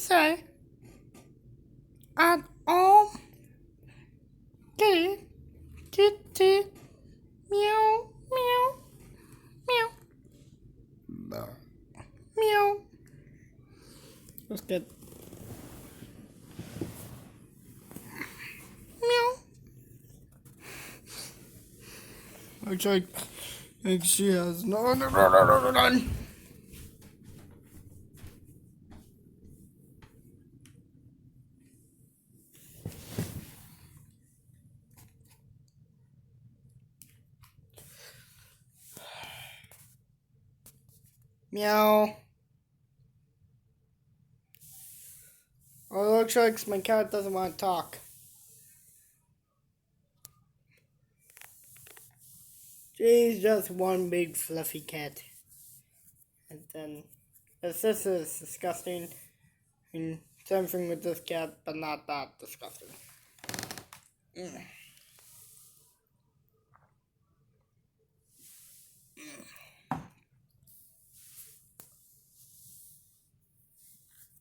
say at all. Kitty, kitty, meow, meow, meow, meow. Let's get meow. Looks like she has no. Meow. Oh, it looks like my cat doesn't want to talk. She's just one big fluffy cat. And then, this is disgusting. And something with this cat, but not that disgusting.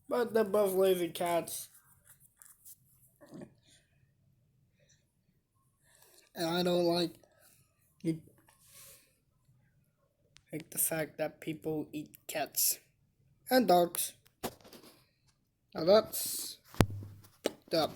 But they're both lazy cats. And I don't like the fact that people eat cats and dogs. Now that's dumb.